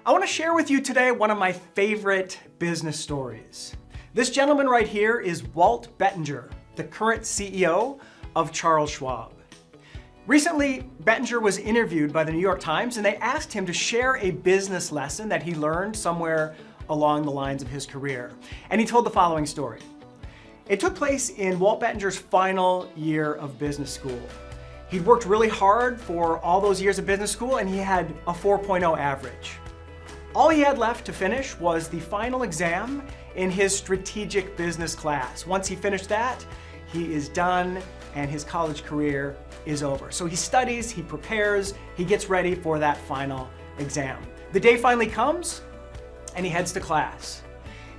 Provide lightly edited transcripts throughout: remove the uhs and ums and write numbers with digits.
I want to share with you today one of my favorite business stories. This gentleman right here is Walt Bettinger, the current CEO of Charles Schwab. Recently, Bettinger was interviewed by the New York Times and they asked him to share a business lesson that he learned somewhere along the lines of his career. And he told the following story. It took place in Walt Bettinger's final year of business school. He'd worked really hard for all those years of business school and he had a 4.0 average. All he had left to finish was the final exam in his strategic business class. Once he finished that, he is done and his college career is over. So he studies, he prepares, he gets ready for that final exam. The day finally comes and he heads to class.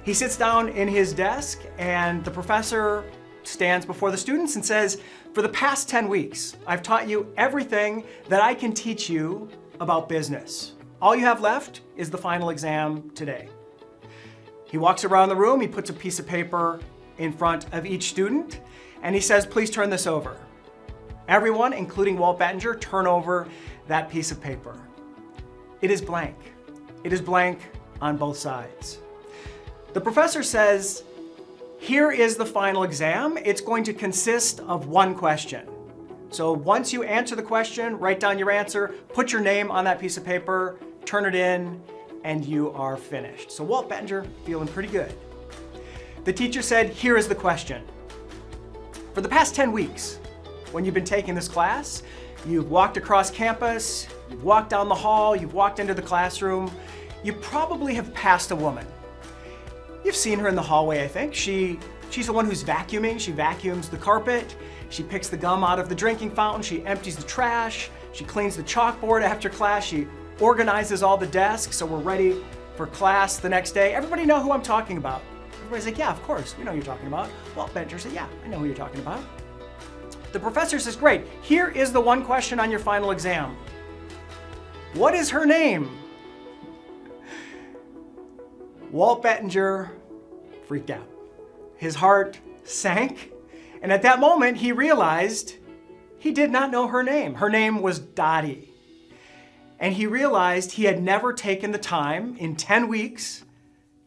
He sits down in his desk and the professor stands before the students and says, "For the past 10 weeks, I've taught you everything that I can teach you about business. All you have left is the final exam today." He walks around the room, he puts a piece of paper in front of each student, and he says, "Please turn this over." Everyone, including Walt Bettinger, turn over that piece of paper. It is blank. It is blank on both sides. The professor says, "Here is the final exam. It's going to consist of one question. So once you answer the question, write down your answer, put your name on that piece of paper, turn it in, and you are finished." So Walt Bettinger feeling pretty good. The teacher said, "Here is the question. For the past 10 weeks, when you've been taking this class, you've walked across campus, you've walked down the hall, you've walked into the classroom, you probably have passed a woman. You've seen her in the hallway, I think. She's the one who's vacuuming. She vacuums the carpet. She picks the gum out of the drinking fountain. She empties the trash. She cleans the chalkboard after class. She organizes all the desks so we're ready for class the next day. Everybody know who I'm talking about?" Everybody's like, "Yeah, of course, we know who you're talking about." Walt Bettinger said, "Yeah, I know who you're talking about." The professor says, "Great, here is the one question on your final exam. What is her name?" Walt Bettinger freaked out. His heart sank, and at that moment he realized he did not know her name. Her name was Dottie. And he realized he had never taken the time in 10 weeks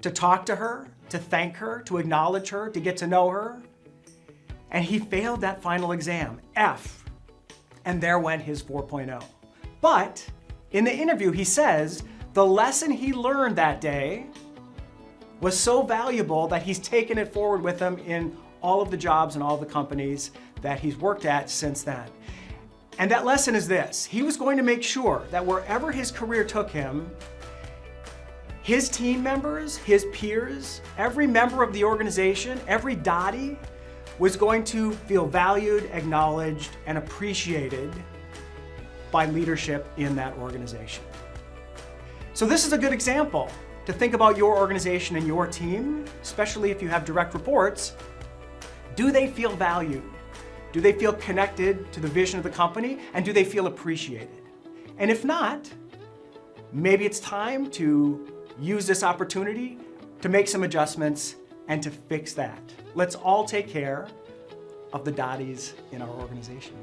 to talk to her, to thank her, to acknowledge her, to get to know her. And he failed that final exam, F. And there went his 4.0. But in the interview, he says the lesson he learned that day was so valuable that he's taken it forward with him in all of the jobs and all of the companies that he's worked at since then. And that lesson is this: he was going to make sure that wherever his career took him, his team members, his peers, every member of the organization, every Dottie was going to feel valued, acknowledged, and appreciated by leadership in that organization. So this is a good example to think about your organization and your team, especially if you have direct reports. Do they feel valued? Do they feel connected to the vision of the company? And do they feel appreciated? And if not, maybe it's time to use this opportunity to make some adjustments and to fix that. Let's all take care of the Dotties in our organization.